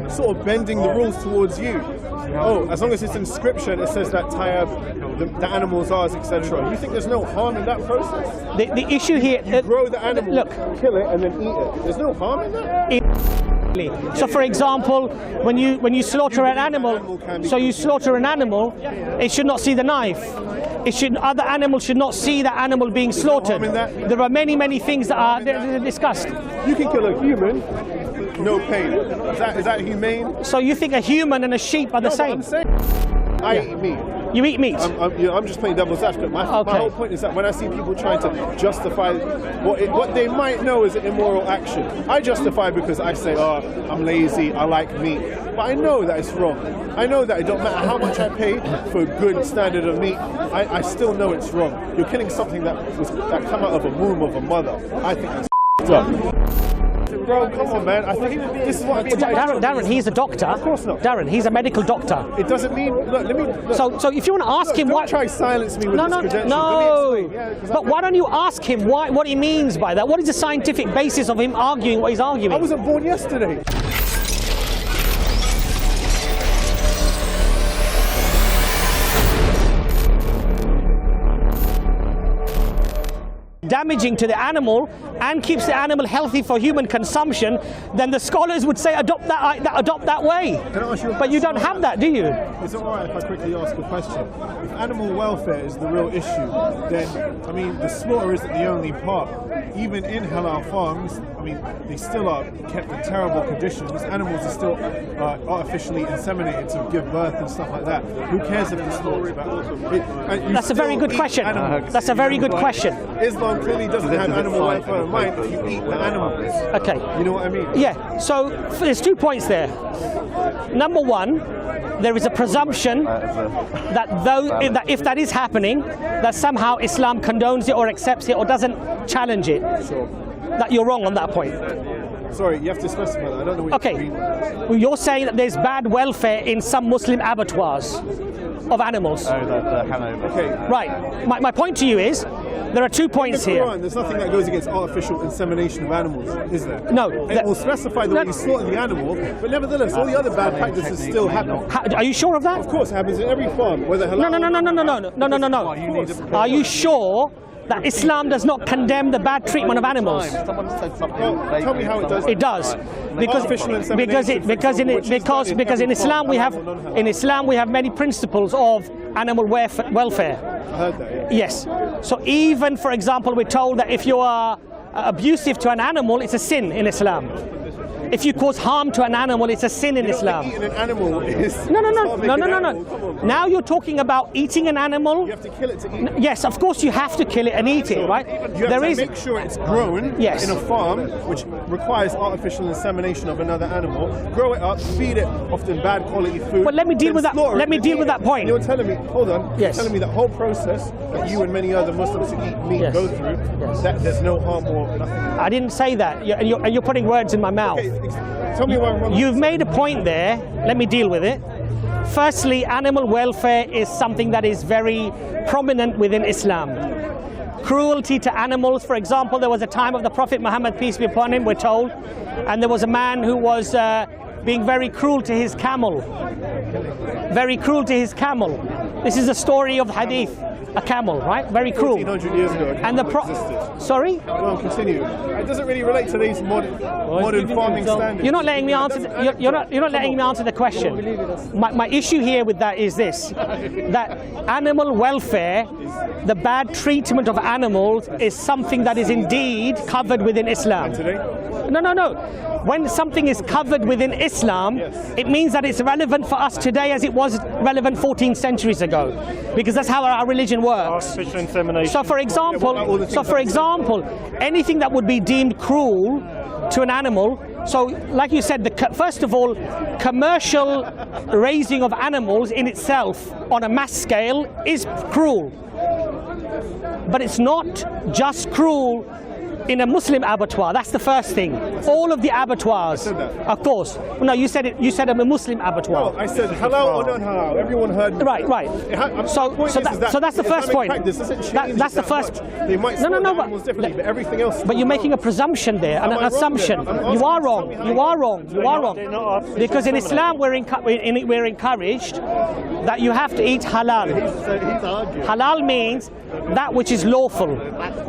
sort of bending the rules towards you. Oh, as long as it's in scripture, it says that Tayyab, the animal's ours, etc. You think there's no harm in that process? The issue here... You grow the animal, look, kill it, and then eat it. There's no harm in that? So, for example, when you slaughter an animal, it should not see the knife. Other animals should not see that animal being slaughtered. There are many things that are discussed. You can kill a human, no pain. Is that humane? So you think a human and a sheep are the same? I'm saying I eat meat. You eat meat? I'm just playing devil's advocate. My whole point is that when I see people trying to justify what they might know is an immoral action, I justify because I say, oh, I'm lazy, I like meat. But I know that it's wrong. I know that it don't matter how much I pay for a good standard of meat, I still know it's wrong. You're killing something that come out of a womb of a mother. I think that's up. Bro, come on, man. I think this is what Darren, he's a doctor. Of course not. Darren, he's a medical doctor. It doesn't mean. Look, let me. Look. So if you want to ask him why, don't try silence me with this credential. No. But why don't you ask him what he means by that? What is the scientific basis of him arguing what he's arguing? I wasn't born yesterday. Damaging to the animal and keeps the animal healthy for human consumption, then the scholars would say adopt that way. But you don't have that, do you? Is it alright if I quickly ask a question? If animal welfare is the real issue, then I mean the slaughter isn't the only part. Even in halal farms, I mean they still are kept in terrible conditions. Animals are still artificially inseminated to give birth and stuff like that. Who cares if the slaughter is bad? That's a very good question. That's a very good question. Islam clearly doesn't have animal welfare in mind if you eat the animals. Okay. You know what I mean? Yeah. So there's 2 points there. Number one, there is a presumption that if that is happening, that somehow Islam condones it or accepts it or doesn't challenge it. Sure. That you're wrong on that point. Sorry, you have to specify that. I don't know what you mean. Well, you're saying that there's bad welfare in some Muslim abattoirs of animals. Oh, the Hanover. Okay. Right. My point to you is, there are 2 points here. There's nothing that goes against artificial insemination of animals, is there? No. It will specify the way you slaughter the animal, but nevertheless, all the other bad practices still happen. Are you sure of that? Of course, it happens in every farm, whether halal. No. Are you sure that Islam does not condemn the bad treatment of animals? Someone said something. Tell me how it does. It does, because in Islam we have many principles of animal welfare. I heard that. Yeah. Yes. So even, for example, we're told that if you are abusive to an animal, it's a sin in Islam. If you cause harm to an animal, it's a sin in Islam. Eating an animal is No. Now you're talking about eating an animal. You have to kill it to eat it. Yes, of course you have to kill it and eat it, right? You have to make sure it's grown in a farm, which requires artificial insemination of another animal. Grow it up, feed it often bad quality food. But let me deal with that. Let me deal with that point. And you're telling me, hold on. Yes. You're telling me that whole process that you and many other Muslims who eat meat go through, that there's no harm or nothing. I didn't say that. You're putting words in my mouth. Okay, tell me why I'm wrong. You've made a point there. Let me deal with it. Firstly, animal welfare is something that is very prominent within Islam. Cruelty to animals, for example, there was a time of the Prophet Muhammad, peace be upon him, we're told, and there was a man who was being very cruel to his camel. Very cruel to his camel. This is the story of hadith. A camel, right? Very cruel. 1400 years ago. And the Sorry? Well, continue. It doesn't really relate to these modern farming standards. You're not letting me answer. You're not letting me answer the question. My issue here with that is this: that animal welfare, the bad treatment of animals, is something that is indeed covered within Islam. And today? No. When something is covered within Islam, it means that it's relevant for us today as it was relevant 14 centuries ago, because that's how our religion works. Artificial insemination. So, for example, anything that would be deemed cruel to an animal. So, like you said, first of all, commercial raising of animals in itself on a mass scale is cruel, but it's not just cruel in a Muslim abattoir. That's the first thing. All of the abattoirs, of course. No, you said it. You said I'm a Muslim abattoir. No, I said halal or non-halal. Everyone heard me. Right. So that's the first point. That's the first. They might sort the animals differently, but everything else. But you're making a presumption there, an assumption. You are wrong. You are wrong. Because in Islam we're encouraged that you have to eat halal. Halal means that which is lawful.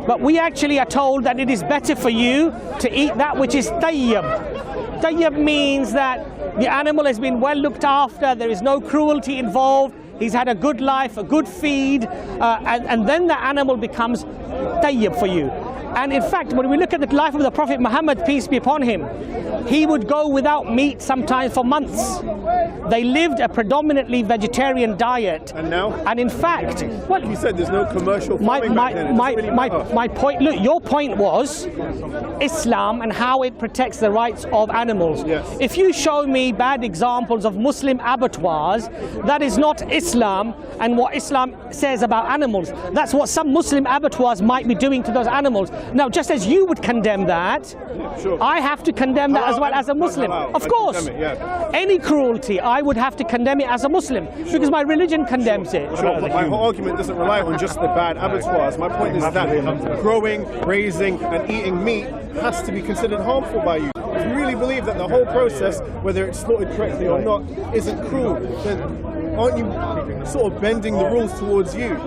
But we actually are told that it is better for you to eat that which is tayyib. Tayyib means that the animal has been well looked after, there is no cruelty involved, he's had a good life, a good feed, and then the animal becomes tayyib for you. And in fact, when we look at the life of the Prophet Muhammad, peace be upon him, he would go without meat sometimes for months. They lived a predominantly vegetarian diet. And now? And in fact, well, you said there's no commercial farming back then. My point, look, your point was Islam and how it protects the rights of animals. Yes. If you show me bad examples of Muslim abattoirs, that is not Islam and what Islam says about animals. That's what some Muslim abattoirs might be doing to those animals. Now, just as you would condemn that, sure, I have to condemn that as well as a Muslim. Of course. Any cruelty, I would have to condemn it as a Muslim because my religion condemns it. Sure, but my whole argument doesn't rely on just the bad abattoirs. My point is that growing, raising and eating meat has to be considered harmful by you. If you really believe that the whole process, whether it's slaughtered correctly or not, isn't cruel, then aren't you sort of bending the rules towards you?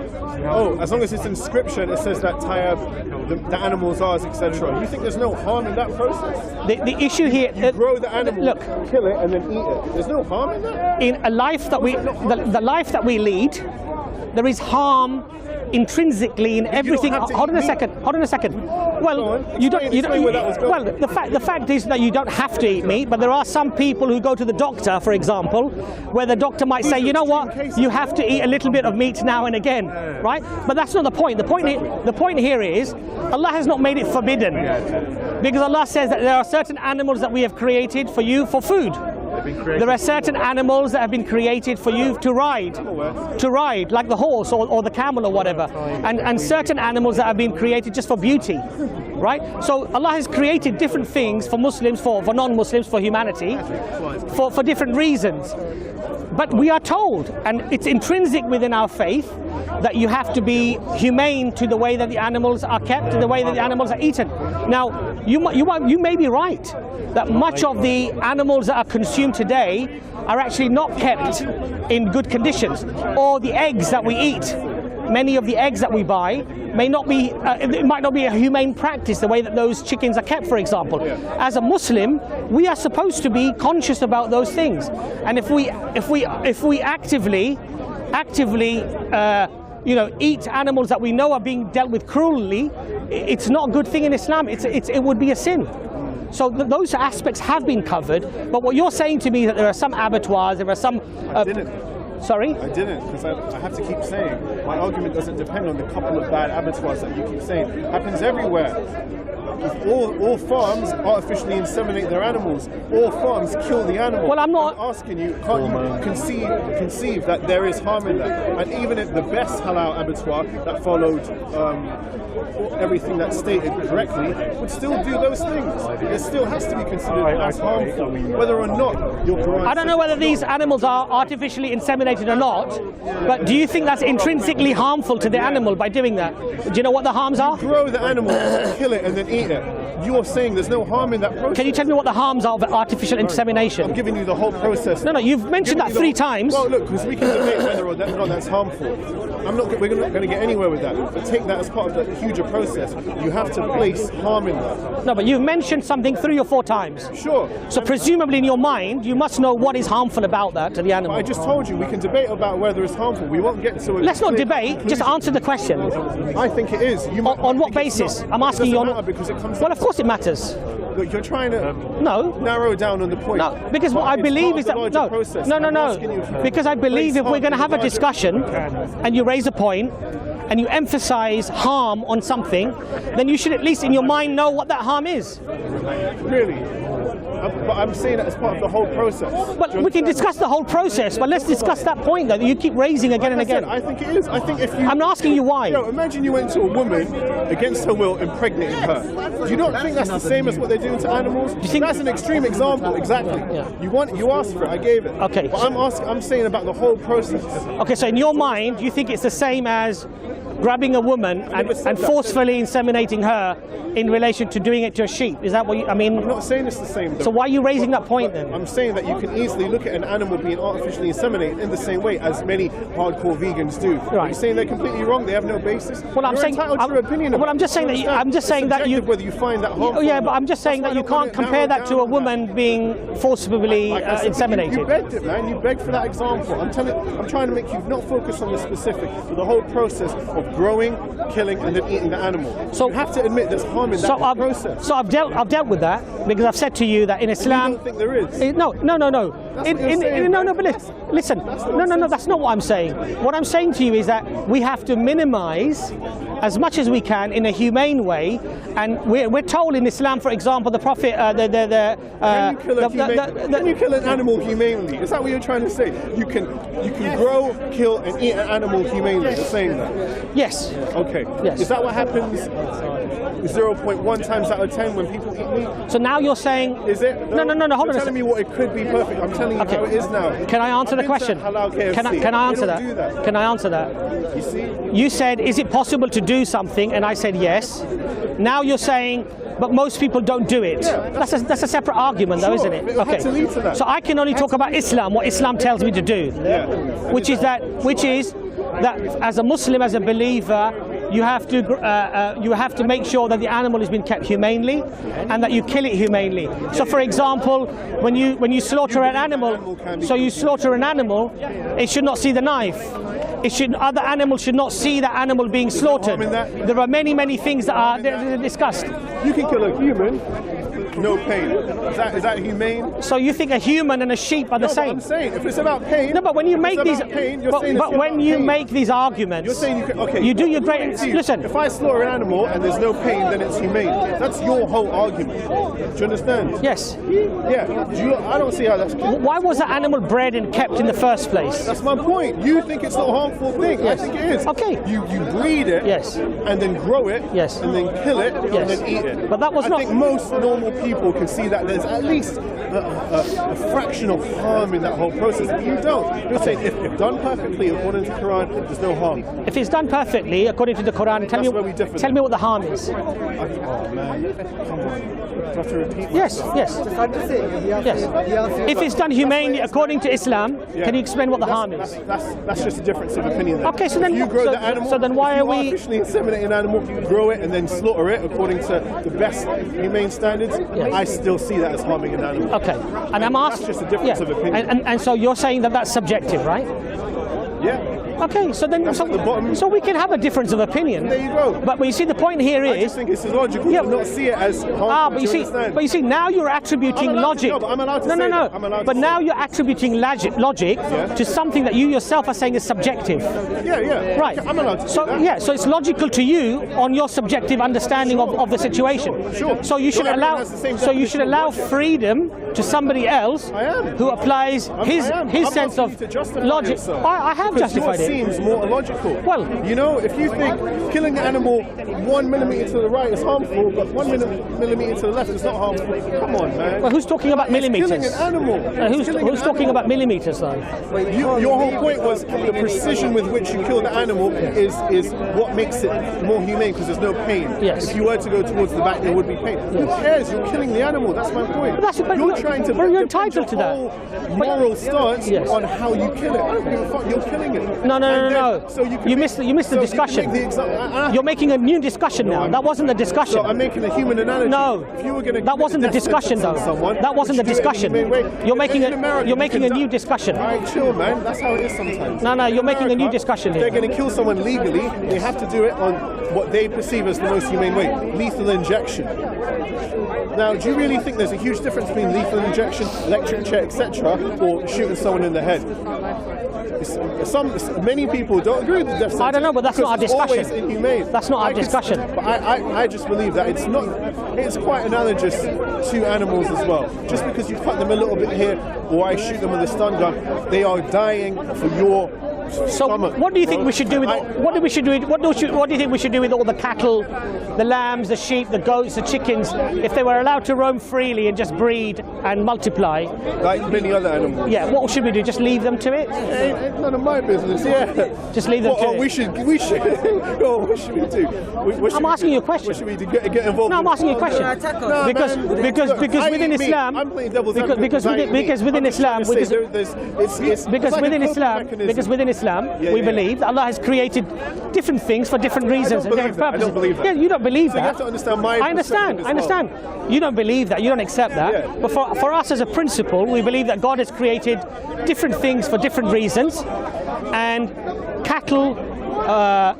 Oh, as long as it's in scripture, it says that tayyib, the animals are, etc. You think there's no harm in that process? The issue here, you grow the animal, look, kill it, and then eat it. There's no harm in that. In a life that the life that we lead, there is harm intrinsically in everything. Hold on a second. Well, well, the fact is that you don't have to eat meat, but there are some people who go to the doctor, for example, where the doctor might say, you know what, you have to eat a little bit of meat now and again, right? But that's not the point. The point here is Allah has not made it forbidden, because Allah says that there are certain animals that we have created for you for food. There are certain animals that have been created for you to ride, like the horse or the camel or whatever, and certain animals that have been created just for beauty, right? So Allah has created different things for Muslims, for non-Muslims, for humanity, for different reasons. But we are told, and it's intrinsic within our faith, that you have to be humane to the way that the animals are kept, to the way that the animals are eaten. Now, you may be right that much of the animals that are consumed today are actually not kept in good conditions, or the eggs that we eat. Many of the eggs that we buy may not be, it might not be a humane practice the way that those chickens are kept, for example. As a Muslim, we are supposed to be conscious about those things, and if we actively eat animals that we know are being dealt with cruelly, it's not a good thing in Islam. It would be a sin. So those aspects have been covered. But what you're saying to me is that there are some abattoirs, there are some. I didn't. Sorry? I didn't, because I have to keep saying my argument doesn't depend on the couple of bad abattoirs that you keep saying. It happens everywhere. All farms artificially inseminate their animals. All farms kill the animal. Well, I'm not asking you. Can't you conceive that there is harm in that? And even if the best halal abattoir that followed everything that's stated correctly would still do those things. It still has to be considered as harmful, whether or not your Quran. I don't know whether these animals are artificially inseminated or not, but do you think that's intrinsically harmful to the animal by doing that? Do you know what the harms are? You grow the animal, kill it, and then eat it. You're saying there's no harm in that process. Can you tell me what the harms are of artificial insemination? I'm giving you the whole process. No, you've mentioned that 3 times. Well, look, because we can debate whether or not that's harmful. We're not going to get anywhere with that. But take that as part of the huger process. You have to place harm in that. No, but you've mentioned something 3 or 4 times. Sure. So presumably in your mind, you must know what is harmful about that to the animal. But I just told you, we can debate about whether it's harmful. We won't get to it. Let's not debate, just answer the question. I think it is. On what basis? I'm asking you on... Because it comes well, of course it matters. Look, you're trying to narrow down on the point. No, because what I believe is that no. Because I believe if we're going to have a discussion and you raise a point and you emphasize harm on something, then you should at least in your mind know what that harm is. Really? But I'm saying that as part of the whole process. But we can discuss the whole process, but let's discuss that point that you keep raising again and again. I think it is. I think if you... I'm asking you why. Imagine you went to a woman against her will, impregnated her. Do you not think that's the same as what they're doing to animals? Do you think that's an extreme example? Exactly. Yeah. You asked for it, I gave it. Okay. But I'm saying about the whole process. Okay, so in your mind, you think it's the same as grabbing a woman and forcefully inseminating her in relation to doing it to a sheep? Is that what you, I mean? I'm not saying it's the same though. So why are you raising that point then? I'm saying that you can easily look at an animal being artificially inseminated in the same way as many hardcore vegans do. Right. You're saying they're completely wrong, they have no basis? Well, I'm saying, entitled to your opinion. Well, I'm just saying that you, whether you find that harmful. Yeah, but I'm just saying that you can't compare that to a woman being forcibly inseminated. You begged it, man. You begged for that example. I'm trying to make you not focus on the specific, but the whole process of growing, killing, and then eating the animal. So you have to admit there's harm in that process. So I've dealt with that because I've said to you that in Islam. You don't think there is? No. But listen. No. That's not what I'm saying. What I'm saying to you is that we have to minimise as much as we can in a humane way, and we're told in Islam, for example, the Prophet, can you kill an animal humanely? Is that what you're trying to say? You can grow, kill, and eat an animal humanely. You're saying that? Yes. Okay. Yes. Is that what happens 0.1 times out of 10 when people eat meat? So now you're saying... Is it? No, hold on a second. You're telling me what it could be perfect. I'm telling you how it is now. Can I answer the question? Can I answer that? Can I answer that? You see? You said, is it possible to do something? And I said yes. Now you're saying, but most people don't do it. Yeah, that's a separate argument, though, isn't it? Okay. To lead to that. So I can only talk about Islam, what Islam tells me to do, which is that as a Muslim, as a believer, you have to make sure that the animal has been kept humanely, and that you kill it humanely. So, for example, when you slaughter an animal, it should not see the knife. Other animals should not see that animal being slaughtered. There are many things that are discussed. You can kill a human, no pain. Is that humane? So you think a human and a sheep are the same? I'm saying if it's about pain. No, but when you make these, make these arguments, you're saying you do your great. Listen, if I slaughter an animal and there's no pain, then it's humane. That's your whole argument. Do you understand? Yes. Yeah. I don't see how that's. Why was the animal bred and kept in the first place? That's my point. You think it's not a harmful thing. Yes. I think it is. Okay. You breed it. Yes. And then grow it. Yes. And then kill it. Yes. And then eat it. But that was I think most normal people can see that there's at least a fraction of harm in that whole process. But you don't. You're saying if done perfectly according to the Quran, there's no harm. If it's done perfectly according to the Quran, tell me what the harm is. Oh man, come on. Do I have to repeat myself? Yes. If it's done humanely according to Islam, can you explain what the harm is? That's just a difference of opinion. Then. Okay, so then you grow the animal. So then why are we artificially inseminate an animal, grow it, and then slaughter it according to the best humane standards? Yes. I still see that as harming an animal. Okay, and I'm asking. That's just a difference of opinion. And so you're saying that that's subjective, right? Yeah. Okay, so then so we can have a difference of opinion. There you go. But you see, the point here is. I just think it's illogical to not see it as harmful. But you see, now you're attributing logic. I'm allowed to say that. I'm allowed but to now you're attributing logic to something that you yourself are saying is subjective. Yeah. Right. I'm allowed to say that. Yeah. So it's logical to you on your subjective understanding of the situation. Sure. So you should allow. So you should allow freedom to somebody else who applies his sense of logic. I have justified it. Seems more illogical. Well, you know, if you think killing an animal 1 millimeter to the right is harmful, but 1 millimeter to the left is not harmful, come on, man. Well, who's talking about millimeters? Killing an animal. Who's talking about millimeters, though? Your whole point was the precision with which you kill the animal is what makes it more humane because there's no pain. Yes. If you were to go towards the back, there would be pain. Who cares? You're killing the animal. That's my point. You're trying to. You're entitled to that. Moral stance on how you kill it. I don't give a fuck. You're killing it. No. So you missed the discussion. You're making a new discussion now. That wasn't the discussion. So I'm making a human analogy. No, if you were going to that wasn't the discussion, though. That wasn't the discussion. You're making a new discussion. All right, chill, man. That's how it is sometimes. No, you're making a new discussion here. If they're going to kill someone legally, they have to do it on what they perceive as the most humane way: lethal injection. Now, do you really think there's a huge difference between lethal injection, electric chair, etc., or shooting someone in the head? many people don't agree with the death sentence. I don't know, but that's not our discussion. It's always inhumane. That's not our discussion. But I just believe that it's quite analogous to animals as well. Just because you cut them a little bit here, or I shoot them with a stun gun, they are dying for your stomach. What do you think we should do with what do you think we should do with all the cattle, the lambs, the sheep, the goats, the chickens, if they were allowed to roam freely and just breed and multiply? Like many other animals. Yeah, what should we do? Just leave them to it? It's none of my business. Yeah. Just leave them to it. We should. Oh, what should we do? I'm asking you a question. What should we do? Get involved? No, I'm asking you a question. Because within Islam, because within Islam, we believe that Allah has created different things for different reasons and different purposes. I don't believe that. Yeah, you don't believe that. You have to understand my perspective. I understand. You don't believe that. You don't accept that. Yeah. But for us as a principle, we believe that God has created different things for different reasons, and cattle,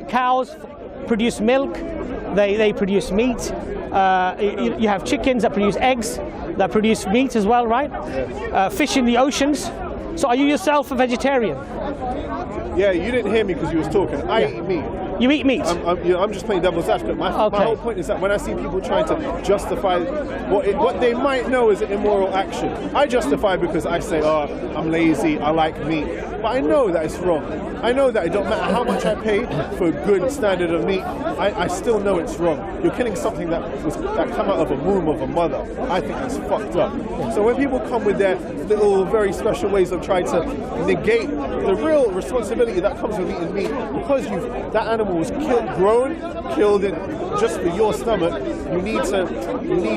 cows produce milk. They produce meat. You have chickens that produce eggs, that produce meat as well, right? Fish in the oceans. So are you yourself a vegetarian? Yeah, you didn't hear me because you was talking. I eat meat. You eat meat? I'm just playing devil's advocate. My whole point is that when I see people trying to justify what they might know is an immoral action, I justify because I say, oh, I'm lazy, I like meat. But I know that it's wrong. I know that it don't matter how much I pay for a good standard of meat, I still know it's wrong. You're killing something that come out of a womb of a mother. I think that's fucked up. So when people come with their little very special ways of trying to negate the real responsibility that comes with eating meat, because that animal was killed in just for your stomach, you need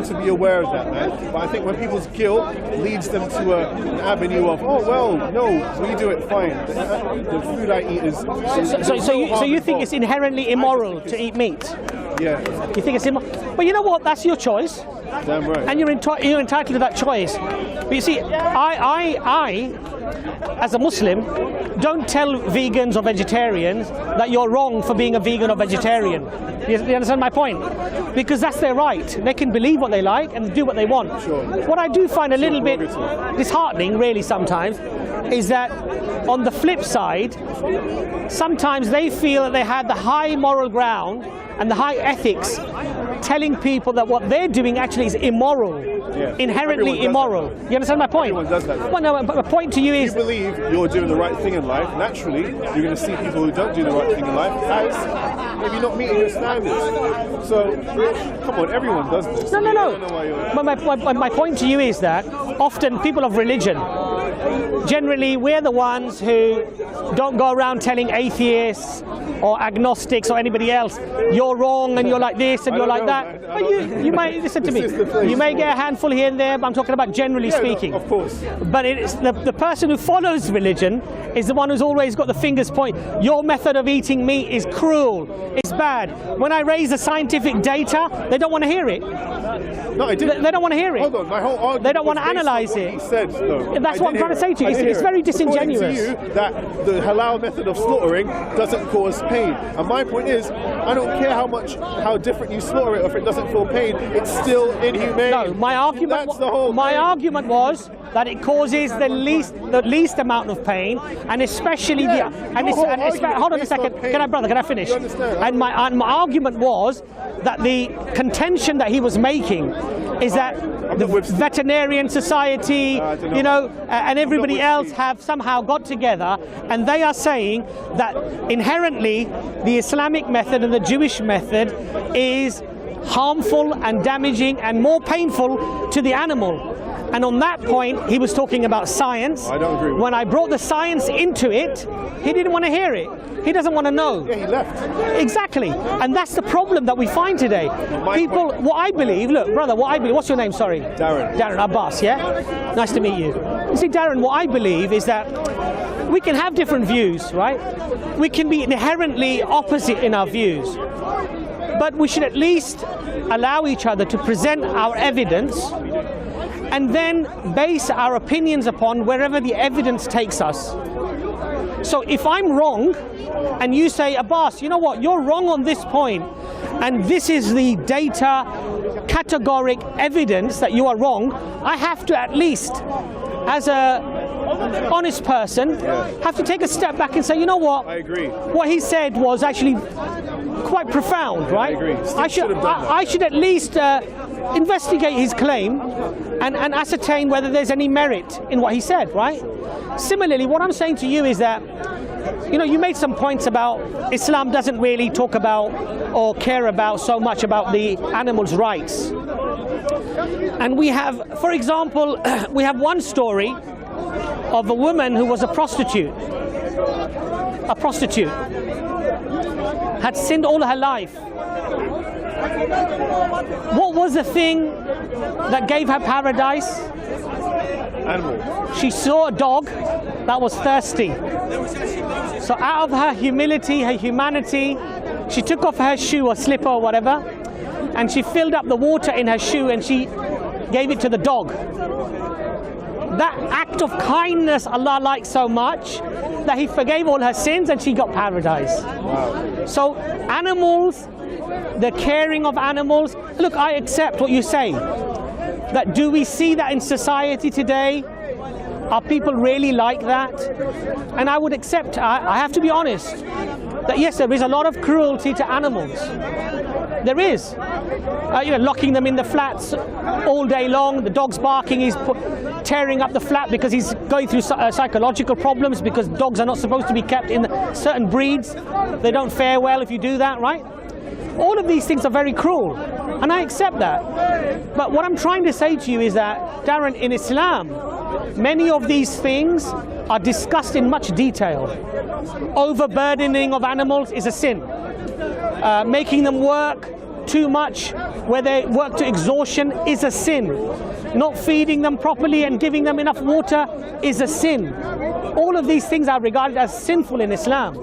to be aware of that, man. But I think when people's guilt leads them to an avenue of, oh well, no, we do it fine. The food I eat is so you think it's inherently immoral to eat meat? Yeah. You think it's immoral? But you know what? That's your choice. Damn right. And you're entitled to that choice. But you see, I, as a Muslim, don't tell vegans or vegetarians that you're wrong for being a vegan or vegetarian. You understand my point? Because that's their right. They can believe what they like and do what they want. Sure. What I do find a little bit disheartening, really, sometimes, is that on the flip side, sometimes they feel that they had the high moral ground and the high ethics, telling people that what they're doing actually is immoral, inherently immoral. You understand my point? Everyone does that. Well, no, but my point to you is... If you believe you're doing the right thing in life, naturally, you're going to see people who don't do the right thing in life as maybe not meeting your standards. So, come on, everyone does this. No. But my point to you is that often people of religion, generally we're the ones who don't go around telling atheists or agnostics or anybody else, you're wrong and you're like this and you're like that. But you may, listen to me, you may get a handful here and there, but I'm talking about generally speaking. No, of course. But it's the person who follows religion is the one who's always got the fingers pointed. Your method of eating meat is cruel, it's bad. When I raise the scientific data, they don't want to hear it. No, I didn't. They don't want to hear it. Hold on, my whole argument they don't want to analyse it. He said, though. That's what I'm trying to say to you. It's very disingenuous. According to you, that the halal method of slaughtering doesn't cause pain. And my point is, I don't care how different you slaughter it, or if it doesn't feel pain, it's still inhumane. No, my argument was that it causes the least amount of pain, and especially hold on a second. Can I finish? You understand? And my argument was that the contention that he was making is that the veterinarian society, and everybody else have somehow got together, and they are saying that inherently the Islamic method and the Jewish method is harmful and damaging and more painful to the animal. And on that point, he was talking about science. I don't agree with When I brought the science into it, he didn't want to hear it. He doesn't want to know. Yeah, he left. Exactly. And that's the problem that we find today. What I believe, what's your name, sorry? Darren. Darren, Abbas, yeah? Nice to meet you. You see, Darren, what I believe is that we can have different views, right? We can be inherently opposite in our views. But we should at least allow each other to present our evidence and then base our opinions upon wherever the evidence takes us. So if I'm wrong, and you say, Abbas, you know what, you're wrong on this point, and this is the data, categoric evidence that you are wrong, I have to at least, as a honest person have to take a step back and say, you know what? I agree. What he said was actually quite profound, right? I agree. I should at least investigate his claim and ascertain whether there's any merit in what he said, right? Similarly, what I'm saying to you is that, you know, you made some points about Islam doesn't really talk about or care about so much about the animal's rights. And we have, for example, we have one story of a woman who was a prostitute. A prostitute. Had sinned all her life. What was the thing that gave her paradise? Animal. She saw a dog that was thirsty. So out of her humility, her humanity, she took off her shoe or slipper or whatever, and she filled up the water in her shoe and she gave it to the dog. That act of kindness Allah liked so much that He forgave all her sins and she got paradise. Wow. So animals, the caring of animals, look, I accept what you say. That do we see that in society today? Are people really like that? And I would accept, I have to be honest, that yes, there is a lot of cruelty to animals. There is. You know, locking them in the flats all day long, the dog's barking, he's tearing up the flat because he's going through psychological problems because dogs are not supposed to be kept in certain breeds. They don't fare well if you do that, right? All of these things are very cruel, and I accept that. But what I'm trying to say to you is that, Darren, in Islam, many of these things are discussed in much detail. Overburdening of animals is a sin. Making them work too much, where they work to exhaustion, is a sin. Not feeding them properly and giving them enough water is a sin. All of these things are regarded as sinful in Islam.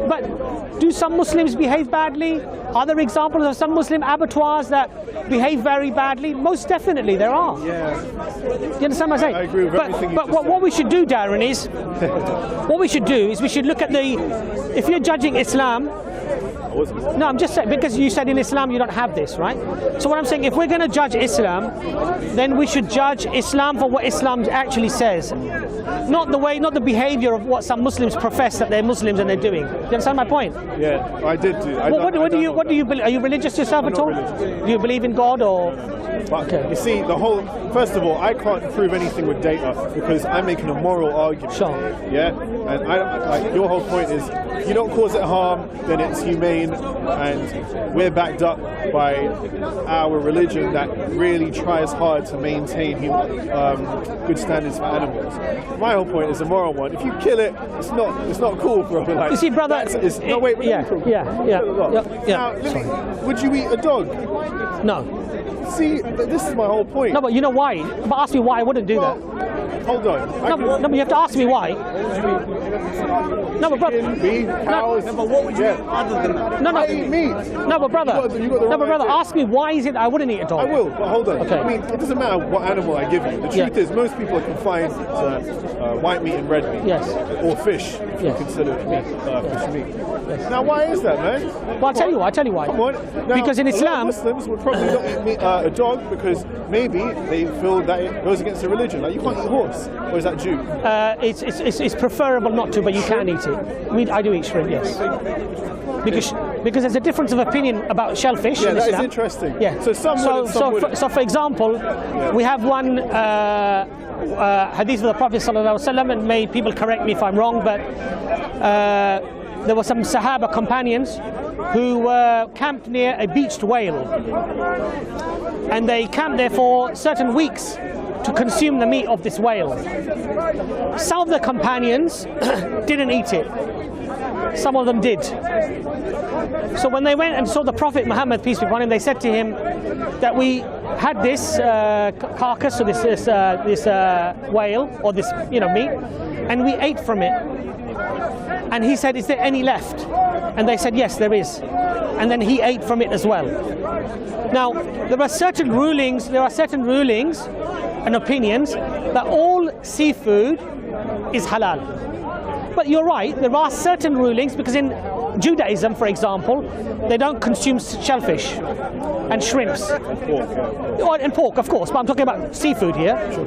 But do some Muslims behave badly? Are there examples of some Muslim abattoirs that behave very badly? Most definitely there are. Yeah. Do you understand what I'm saying? I agree with everything But what we should do, Darren, is what we should do is we should look at if you're judging Islam. No, I'm just saying, because you said in Islam you don't have this, right? So what I'm saying, if we're going to judge Islam, then we should judge Islam for what Islam actually says. Not the behavior of what some Muslims profess that they're Muslims and they're doing. Do you understand my point? Yeah, I did do. What do you believe? Are you religious yourself at all? Religious. Do you believe in God or? But you see, first of all, I can't prove anything with data because I'm making a moral argument. Sure. Yeah, and your whole point is you don't cause it harm, then it's humane, and we're backed up by our religion that really tries hard to maintain good standards for animals. My whole point is a moral one. If you kill it, it's not cool, bro. Like, you see, brother, Now, would you eat a dog? No. See, this is my whole point. No, but you know why? But ask me why I wouldn't do that. Hold on. No, but you have to ask me why. No, but brother. Beef, cows. No, but what would you eat other than that? No, I eat meat. No, but brother. Ask me why is it I wouldn't eat a dog? I will, but hold on. Okay. I mean, it doesn't matter what animal I give you. The truth is, most people are confined to white meat and red meat. Yes. Or fish, if you consider fish meat. Yes. Now, why is that, man? Well, I'll tell you why. Come on. Now, because in Islam, Muslims would probably not eat meat, a dog because maybe they feel that it goes against their religion. Like, you can't eat a horse. Or is that Jew? It's preferable not to, but you can eat it. I do eat shrimp, yes. Because there's a difference of opinion about shellfish in Islam. That is interesting. Yeah. So for example, we have one hadith of the Prophet ﷺ, and may people correct me if I'm wrong, but there were some Sahaba companions who were camped near a beached whale, and they camped there for certain weeks to consume the meat of this whale. Some of the companions didn't eat it. Some of them did. So when they went and saw the Prophet Muhammad, peace be upon him, they said to him that we had this carcass, or this whale, or this meat, and we ate from it. And he said, is there any left? And they said, yes, there is. And then he ate from it as well. Now, there are certain rulings and opinions that all seafood is halal. But you're right, there are certain rulings, because in Judaism, for example, they don't consume shellfish and shrimps. Pork, yeah. And pork, of course, but I'm talking about seafood here. Sure.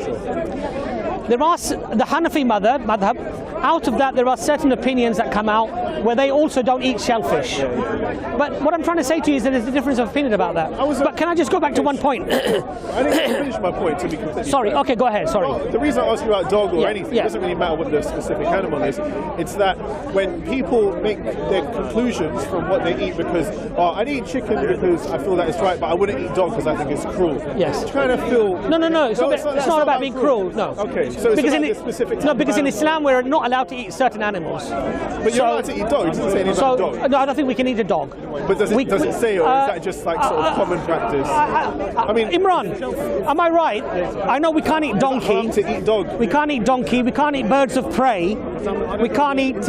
There are the Hanafi madhab. Out of that, there are certain opinions that come out where they also don't eat shellfish. But what I'm trying to say to you is that there's a difference of opinion about that. But can I just go back to one point? I didn't finish my point, to be completely Sorry, fair. okay, go ahead, sorry. The reason I ask you about dog or anything, it doesn't really matter what the specific animal is. It's that when people make their conclusions from what they eat because, I'd eat chicken because I feel that it's right, but I wouldn't eat dog because I think it's cruel. Yes. Trying to feel... No, it's not about being cruel, no. Okay, so it's about the specific... No, because in Islam we're not allowed to eat certain animals. But you're allowed to eat dog, it doesn't say anything about dog. No, I don't think we can eat a dog. But does it say, or is that just like sort of common practice? I mean, Imran, am I right? I know we can't eat donkey. To eat dog. We can't eat donkey. We can't eat birds of prey. We can't eat.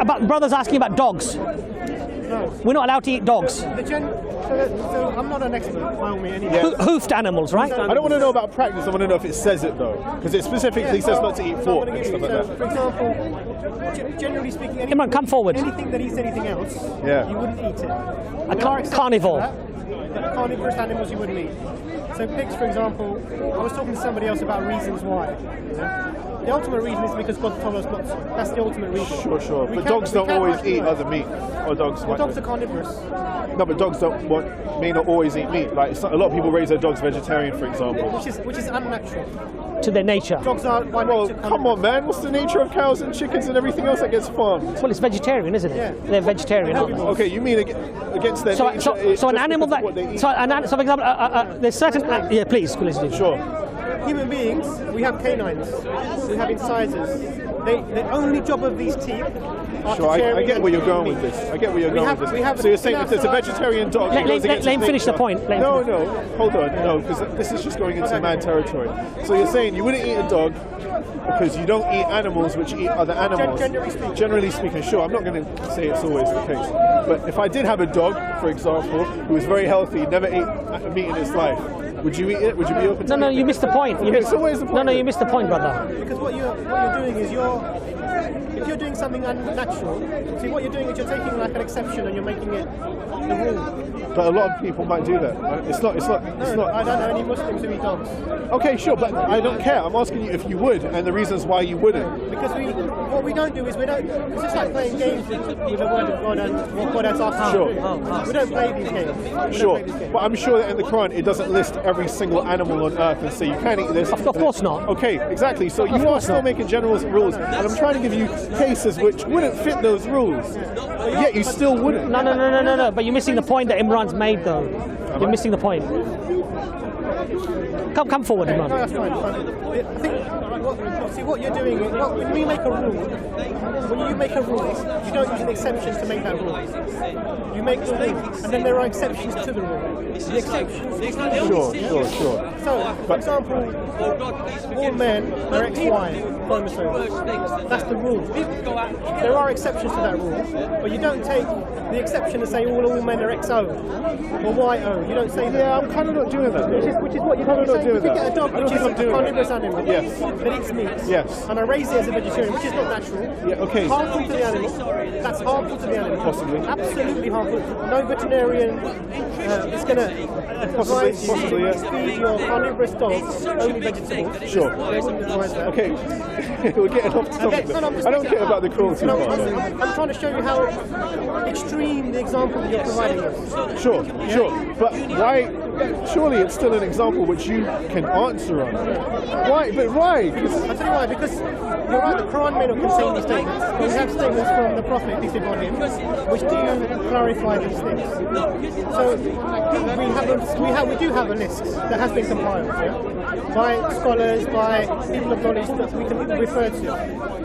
About brothers asking about dogs. We're not allowed to eat dogs. So I'm not an expert, by all means. Anyway. Hoofed animals, right? I don't want to know about practice. I want to know if it says it though, because it specifically says not to eat pork and stuff like that. For example, generally speaking, Imran, come forward. Anything that eats anything else, you wouldn't eat it. A carnivore. Carnivorous animals you wouldn't eat. So pigs, for example, I was talking to somebody else about reasons why. The ultimate reason is because God told us not to. That's the ultimate reason. Sure. But dogs don't always eat other meat. Or dogs. Well, dogs are carnivorous. No, but dogs may not always eat meat. Like a lot of people raise their dogs vegetarian, for example. Which is unnatural. To their nature. Dogs are by nature. Come on, man. What's the nature of cows and chickens and everything else that gets farmed? Well, it's vegetarian, isn't it? Yeah. They're vegetarian, aren't they? Okay, you mean against their nature? So an animal that... So for example, there's certain... yeah, please. Sure. Human beings, we have canines, we have incisors. The only job of these teeth are Sure, to I get where you're going with this. So you're saying if there's a vegetarian dog... Let him finish the point. No, hold on. No, because this is just going into mad territory. So you're saying you wouldn't eat a dog because you don't eat animals which eat other animals. Generally speaking, sure, I'm not going to say it's always the case. But if I did have a dog, for example, who was very healthy, never ate meat in his life, would you eat it? Would you be open to it? No, you missed the point. So where's the point? No, you missed the point, brother. Because what you're doing is if you're doing something unnatural, see what you're doing is you're taking like an exception and you're making it the rule. But a lot of people might do that. It's not. I don't know any Muslims who eat dogs. Okay, sure, but I don't care. I'm asking you if you would and the reasons why you wouldn't. Because what we don't do is it's just like playing games with the word of God and what God has asked us to do. We don't play these games. Sure, but I'm sure that in the Quran it doesn't list every single animal on earth and say you can't eat this. Of course not. Okay, exactly. So you are still making general rules, and I'm trying to give you cases which wouldn't fit those rules. Yet you still wouldn't. No. But you're missing the point that Imran's made, though. You're missing the point. Come forward, Imran. No, that's fine. I think what you're doing is when you make a rule, you don't use an exception to make that rule. You make the rule, and then there are exceptions to the rule. The exceptions. Sure. So, for example, all men are XY chromosomes. That's the rule. There are exceptions to that rule, but you don't take the exception and say all men are XO or YO. You don't say that. Yeah, I'm kind of not doing that. Which is what you're kind of not doing if you that. get a dog which is a carnivorous animal that eats meat, Yes. and I raise it as a vegetarian, which is not natural, Okay. harmful to the animal, that's harmful to the animal. Possibly. Absolutely harmful. No veterinarian is going to advise you to feed your carnivorous dogs only vegetables. Sure. They wouldn't advise that. Okay, we're getting off topic. I don't care about the cruelty part. I'm trying to show you how extreme the example that you're providing is. Sure. But why? Surely it's still an example which you can answer on. Why? But why? I'll tell you why. Because you're right, the Quran may not contain these statements, but we have statements from the Prophet, peace be upon him, which do clarify these things. So we do have a list that has been compiled by scholars, by people of knowledge that we can refer to,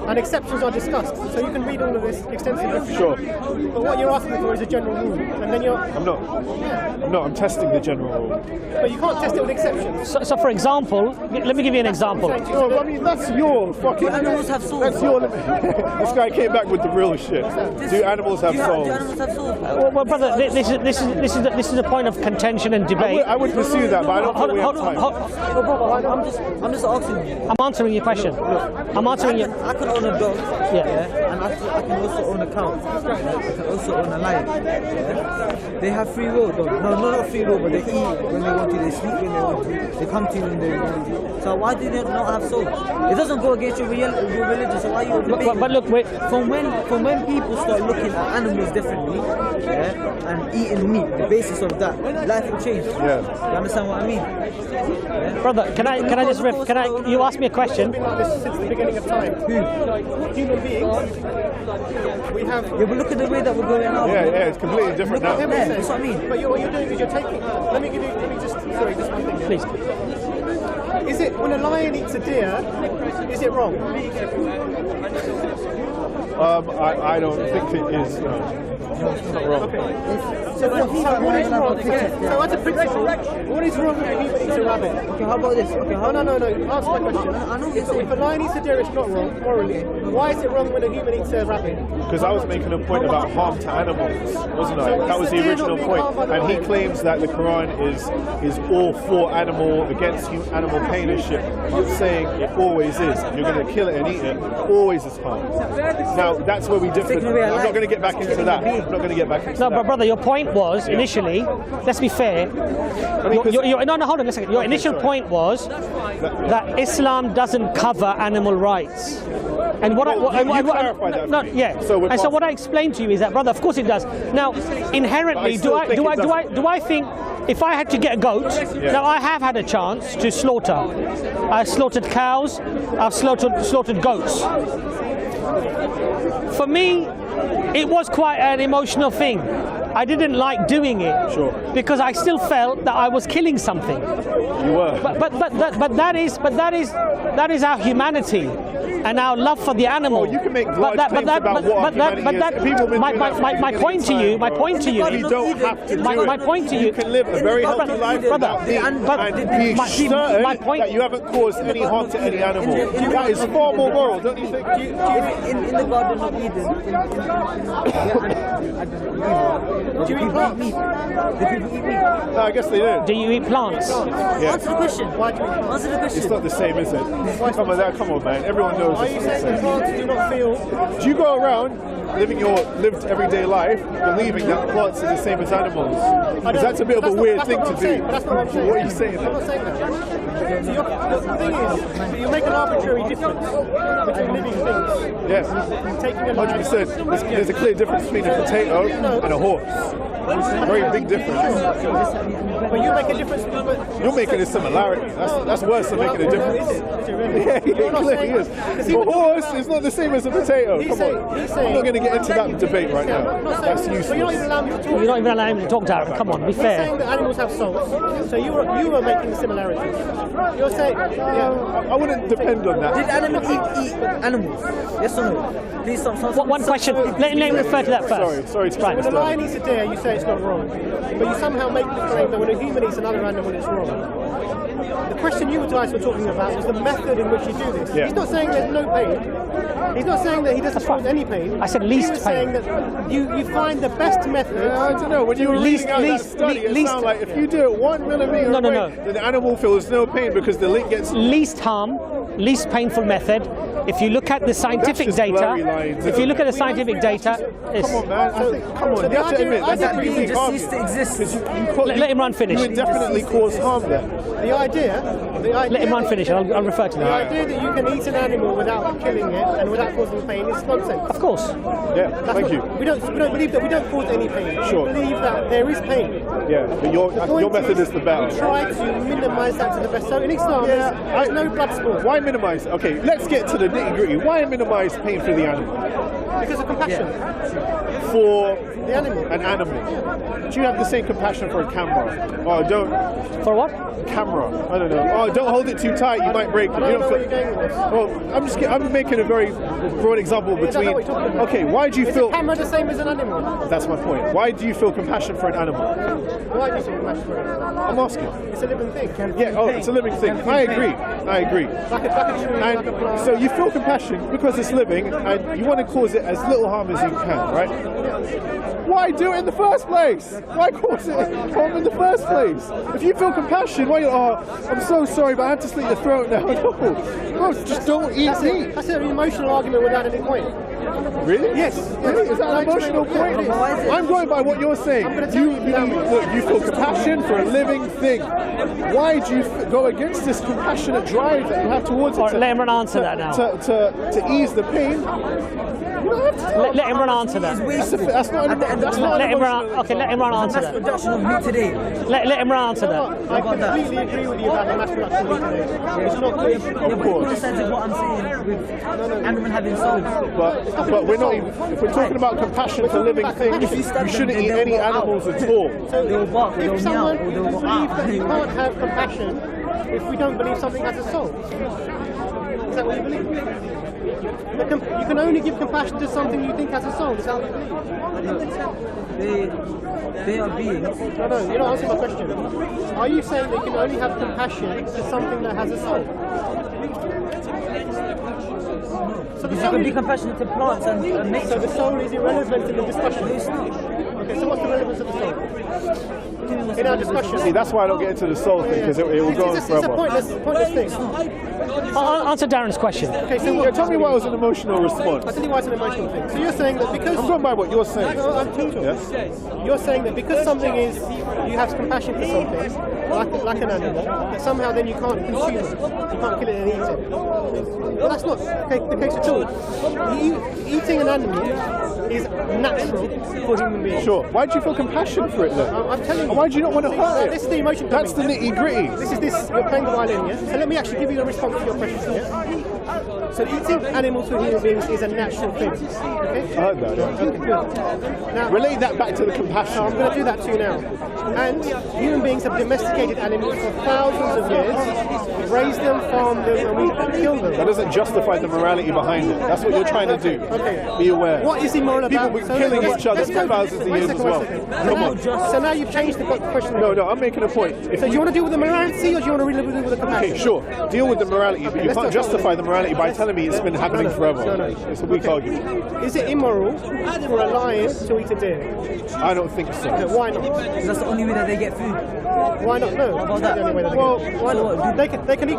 and exceptions are discussed. So you can read all of this extensively. Sure. But what you're asking for is a general rule, and then I'm not. I'm testing the general rule. But you can't test it with exceptions. So for example, let me give you an example. No, I mean that's your fucking. Animals have souls. That's your. This guy came back with the real shit. Do animals have souls? Do animals have souls? Well, brother, this is a point of contention and debate. I would pursue that, but I don't think we have time. No, brother, I'm just asking you. I'm answering your question. I'm answering you. I could own a dog. Yeah. and I can also own a cow. I can also own a lion. Yeah? They have free will, though. No, not free will, but they eat when they want to, they sleep when they want to, they come to you when they want to. So why do they not have souls? It doesn't go against your religion, so why are you debating? But look, wait. From when people start looking at animals differently, yeah, and eating meat, the basis of that, life will change. Yeah. You understand what I mean? Yeah. Brother, you ask me a question? Been like this since the beginning of time. Human beings. We have. Yeah, but look at the way that we're going now. Yeah, it's completely different now. Yeah, that's what I mean. But what you're doing is you're taking. Let me just one thing. Please. Is it when a lion eats a deer? Is it wrong? I don't think it is. It's not wrong. Okay. So what is wrong? So as a principle, what is wrong when a human eats a rabbit? Okay, how about this? Okay, No. Answer my question. I know If a lion eats a deer, it's not wrong morally. Why is it wrong when a human eats a rabbit? Because I was making a point about harm to animals, wasn't I? That was the original point. And he claims that the Quran is all for against animal pain and shit. I'm saying it always is. You're going to kill it and eat it. Always is harm. Now, that's where we differ. I'm not going to get back into that. I'm not going to get back into that. No, but brother, your point was initially. Let's be fair. No, hold on a second. Your initial point was that Islam doesn't cover animal rights. And what clarify that for me. Yeah. So what I explained to you is that, brother, of course it does. Now, inherently, do I think if I had to get a goat, now I have had a chance to slaughter. I slaughtered cows. I've slaughtered goats. For me, it was quite an emotional thing. I didn't like doing it because I still felt that I was killing something. You were. But that is our humanity and our love for the animal. You can make large claims about what humanity is. People have been doing that for my point to you, you don't have to do it. My point to you, you can live a very healthy life without meat and be certain that you haven't caused any harm to any animal. That is far more moral, don't you think? In the Garden of Eden, do you eat meat? No, I guess they do. Do you eat plants? Yeah. Answer the question. Answer the question. It's not the same, is it? Come on, man. Everyone knows. Are you saying that plants do not feel? Do you go around living your lived everyday life believing that plants are the same as animals? Because that's a bit of a weird thing to do. That's what I'm saying. What are you saying? I'm not saying that. So the thing is, you make an arbitrary difference between living things. Yeah. Taking a 100%. There's a clear difference between a potato and a horse. Very big difference. But you make a difference. You're making a similarity. That's worse than making a difference. Is it really? Yeah, it clearly is. A horse is not the same as a potato. Come on. I'm not going to get into that debate right now. That's useless. But you're not even allowed me to talk. You're not even allowing him to talk, Darren. Come on, be You're fair. saying that animals have souls. So you were making similarities. You're saying, I wouldn't depend on that. Did animals eat animals? Yes or no? Please, One question. Let me refer to that first. Sorry to when a lion eats a deer, you say it's not wrong. But you somehow make the claim that when a human eats another animal, it's wrong. The question you guys were talking about was the method in which you do this. Yeah. He's not saying there's no pain. He's not saying that he doesn't cause any pain. I said least he was pain. saying that you find the best method. I don't know. When you were reading out that study, it sounded like if you do it 1 millimeter away, then the animal feels no pain because the link gets least harm, least painful method. If you look at the scientific data, come on, man. Come on. You have to admit that really just cease to exist. Let him run finish. You indefinitely cause harm there. The idea. Let him run finish. I'll refer to The that. idea that you can eat an animal without killing it and without causing pain is nonsense. Of course. Yeah. Thank you. We don't believe that we don't cause any pain. Sure. We believe that there is pain. Yeah, but your method is the better. We try to minimise that to the best. So in Islam, there's no blood sport. Why minimise? Okay, let's get to the nitty-gritty. Why minimise pain for the animal? Because of compassion. For the animal. An animal. Do you have the same compassion for a camera? Oh, don't. For what? Camera. I don't know. Oh, don't hold it too tight. You might break it. I don't know where you're going with this. Well, I'm making a very broad example between. Okay, why do you feel? Is a camera the same as an animal? That's my point. Why do you feel compassion for an animal? Why do you feel compassion for it? I'm asking. It's a living thing. Yeah. Oh, it's a living thing. I agree. Like a tree, like a plant. So you feel compassion because it's living, and you want to cause it as little harm as you can, right? why do it in the first place? Why cause it harm in the first place? If you feel compassion, why I'm so sorry, but I have to slit your throat now. No, just don't eat meat. That's an emotional argument without any point. Really? Yes. Really? Is that an emotional point? I'm going by what you're saying. You feel compassion for a living thing. Why do you go against this compassionate drive that you have towards it? Let him answer that now. To ease the pain. Let him answer that. That's not an Let him answer Mass that. production of meat today. Let him answer that. I completely agree with you about the mass production of meat today. It's not good. Of course. What I'm saying with animal having souls. But we're not even, if we're talking about compassion for living things, you shouldn't eat any animals at all. So They will bark, they if will someone, meow, if they we will believe that you can't have compassion if we don't believe something has a soul. Is that what you believe? You can only give compassion to something you think has a soul. Is that what you believe? They are beings. No, you're not answering my question. Are you saying that you can only have compassion to something that has a soul? So the You soul can be is, compassionate to plants and nature. so the soul is irrelevant in the discussion. Okay, so what's the relevance of the soul? In our discussion. See, that's why I don't get into the soul thing, because it will go on It's a forever. pointless thing. I'll answer Darren's question. Okay, so Yeah, tell me why it was an emotional I'll response. tell you why it's an emotional thing. So you're saying that because... I'm going by what you're saying. No, I'm talking. Yes? You're saying that because something is, you have compassion for something, like an animal, that somehow then you can't consume it. You can't kill it and eat it. Well, that's not the case at all. Eating an animal is natural for human beings. Sure. Why do you feel compassion for it then? I'm telling you. Why do you not want to hurt it? This is the emotion. That's the coming. nitty gritty. You're playing the violin, yeah? So let me actually give you the response to your question, yeah? So eating animals for human beings is a natural thing, okay? I heard that. Yeah. Okay, good. Now, Relate that back to the so I'm compassion. going to do that to you now. And human beings have domesticated animals for thousands of years, raised them, farmed them, and we kill them. That doesn't justify the morality behind it. That's what you're trying to do. Okay. Be aware. What is immoral about... People were killing each other for thousands of years as well. Come on. So now you've changed the question. No, I'm making a point. So do you want to deal with the morality or do you want to really deal with the compassion? Okay, sure. Deal with the morality, but you can't justify the morality by telling me it's been happening forever. No. It's a weak argument. Is it immoral for a lion to eat a deer? I don't think so. No, why not? Because that's the only way that they get food. Why not? No. about that? The only way that they Well, can. Why not? They can be